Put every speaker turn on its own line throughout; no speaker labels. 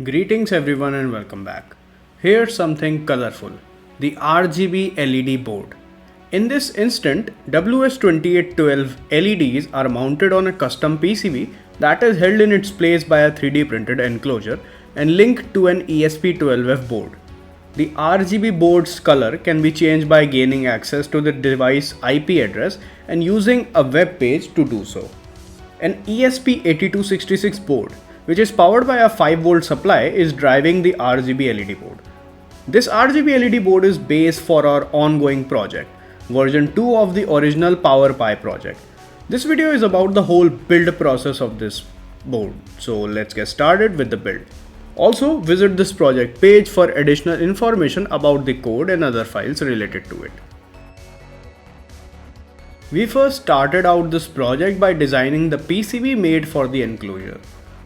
Greetings everyone and welcome back. Here's something colorful, the RGB LED board. In this instant, WS2812 LEDs are mounted on a custom PCB that is held in its place by a 3D printed enclosure and linked to an ESP12F board. The RGB board's color can be changed by gaining access to the device IP address and using a web page to do so. An ESP8266 board, which is powered by a 5V supply, is driving the RGB LED board. This RGB LED board is base for our ongoing project, version 2 of the original PowerPi project. This video is about the whole build process of this board, so let's get started with the build. Also, visit this project page for additional information about the code and other files related to it. We first started out this project by designing the PCB made for the enclosure.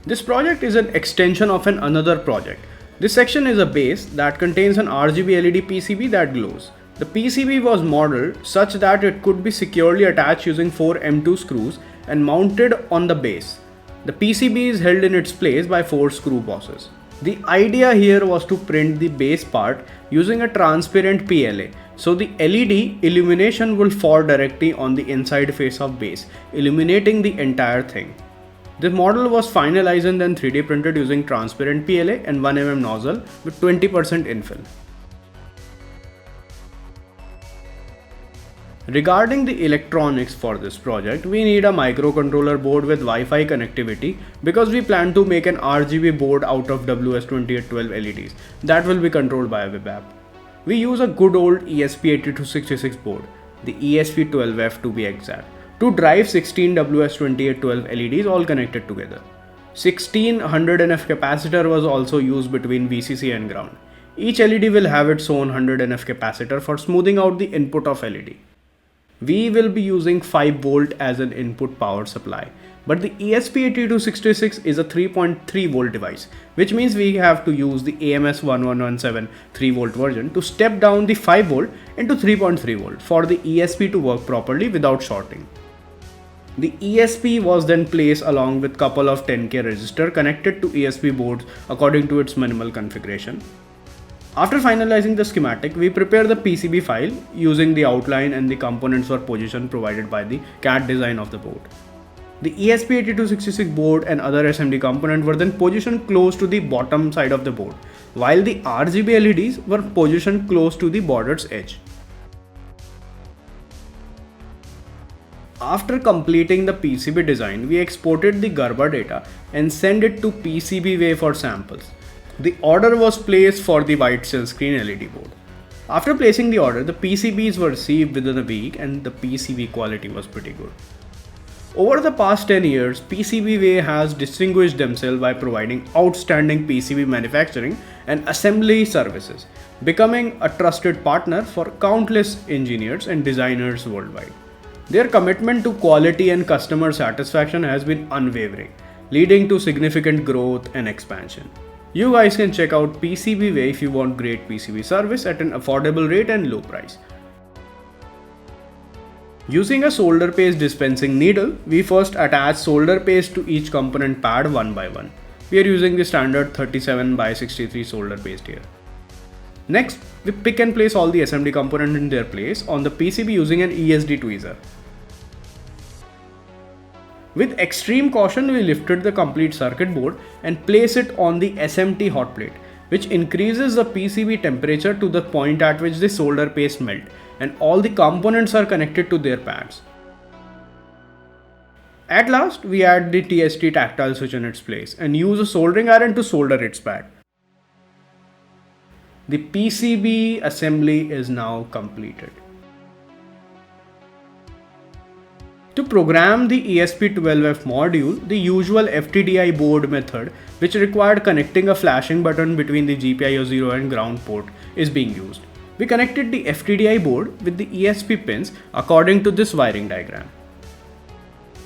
This project is an extension of another project. This section is a base that contains an RGB LED PCB that glows. The PCB was modeled such that it could be securely attached using 4 M2 screws and mounted on the base. The PCB is held in its place by 4 screw bosses. The idea here was to print the base part using a transparent PLA, so the LED illumination will fall directly on the inside face of base, illuminating the entire thing. The model was finalized and then 3D printed using transparent PLA and 1mm nozzle with 20% infill. Regarding the electronics for this project, we need a microcontroller board with Wi-Fi connectivity because we plan to make an RGB board out of WS2812 LEDs that will be controlled by a web app. We use a good old ESP8266 board, the ESP12F to be exact, to drive 16 WS2812 LEDs all connected together. 1600NF capacitor was also used between VCC and ground. Each LED will have its own 100NF capacitor for smoothing out the input of LED. We will be using 5V as an input power supply, but the ESP8266 is a 3.3V device, which means we have to use the AMS1117 3V version to step down the 5V into 3.3V for the ESP to work properly without shorting. The ESP was then placed along with couple of 10K resistor connected to ESP boards according to its minimal configuration. After finalizing the schematic, we prepare the PCB file using the outline and the components for position provided by the CAD design of the board. The ESP8266 board and other SMD components were then positioned close to the bottom side of the board, while the RGB LEDs were positioned close to the border's edge. After completing the PCB design, we exported the Gerber data and sent it to PCBWay for samples. The order was placed for the white silkscreen LED board. After placing the order, the PCBs were received within a week and the PCB quality was pretty good. Over the past 10 years, PCBWay has distinguished themselves by providing outstanding PCB manufacturing and assembly services, becoming a trusted partner for countless engineers and designers worldwide. Their commitment to quality and customer satisfaction has been unwavering, leading to significant growth and expansion. You guys can check out PCBWay if you want great PCB service at an affordable rate and low price. Using a solder paste dispensing needle, we first attach solder paste to each component pad one by one. We are using the standard 37x63 solder paste here. Next, we pick and place all the SMD components in their place on the PCB using an ESD tweezer. With extreme caution, we lifted the complete circuit board and place it on the SMT hot plate, which increases the PCB temperature to the point at which the solder paste melt and all the components are connected to their pads. At last, we add the TST tactile switch in its place and use a soldering iron to solder its pad. The PCB assembly is now completed. To program the ESP12F module, the usual FTDI board method, which required connecting a flashing button between the GPIO 0 and ground port, is being used. We connected the FTDI board with the ESP pins according to this wiring diagram.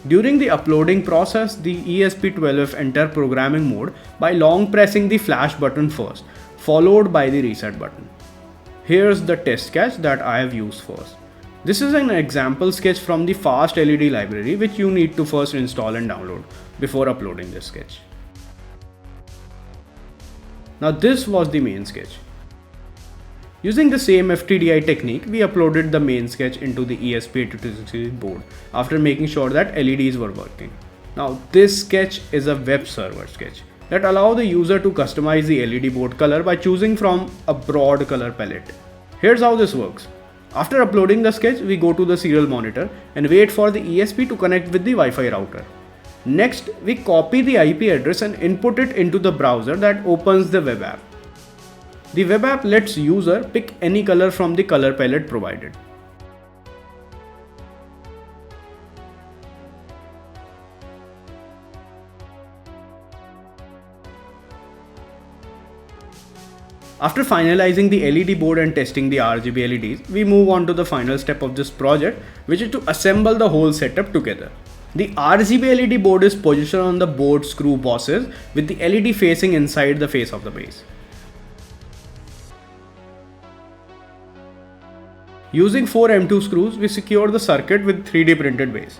During the uploading process, the ESP12F enter programming mode by long pressing the flash button first, followed by the reset button. Here's the test sketch that I have used first. This is an example sketch from the Fast LED library which you need to first install and download before uploading this sketch. Now this was the main sketch. Using the same FTDI technique, we uploaded the main sketch into the ESP12F board after making sure that LEDs were working. Now this sketch is a web server sketch that allows the user to customize the LED board color by choosing from a broad color palette. Here's how this works. After uploading the sketch, we go to the serial monitor and wait for the ESP to connect with the Wi-Fi router. Next, we copy the IP address and input it into the browser that opens the web app. The web app lets user pick any color from the color palette provided. After finalizing the LED board and testing the RGB LEDs, we move on to the final step of this project, which is to assemble the whole setup together. The RGB LED board is positioned on the board screw bosses with the LED facing inside the face of the base. Using 4 M2 screws, we secure the circuit with 3D printed base.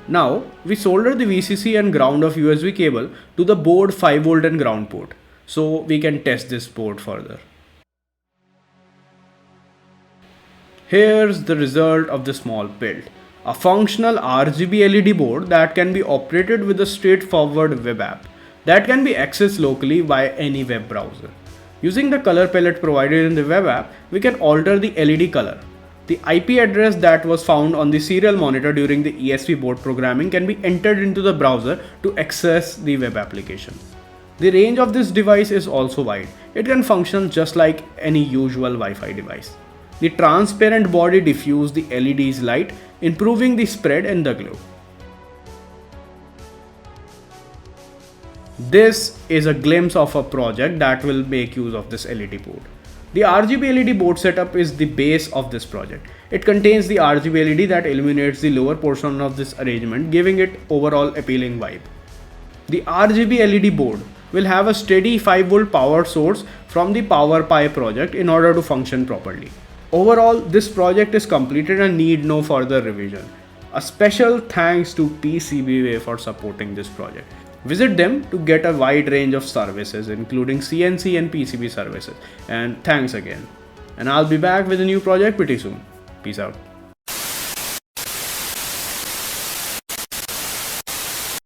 Now, we solder the VCC and ground of USB cable to the board 5V and ground port, so we can test this board further. Here's the result of the small build. A functional RGB LED board that can be operated with a straightforward web app that can be accessed locally by any web browser. Using the color palette provided in the web app, we can alter the LED color. The IP address that was found on the serial monitor during the ESP board programming can be entered into the browser to access the web application. The range of this device is also wide. It can function just like any usual Wi-Fi device. The transparent body diffuses the LED's light, improving the spread and the glow. This is a glimpse of a project that will make use of this LED board. The RGB LED board setup is the base of this project. It contains the RGB LED that illuminates the lower portion of this arrangement, giving it overall appealing vibe. The RGB LED board will have a steady 5V power source from the PowerPi project in order to function properly. Overall, this project is completed and need no further revision. A special thanks to PCBWay for supporting this project. Visit them to get a wide range of services including CNC and PCB services. And thanks again. And I'll be back with a new project pretty soon. Peace out.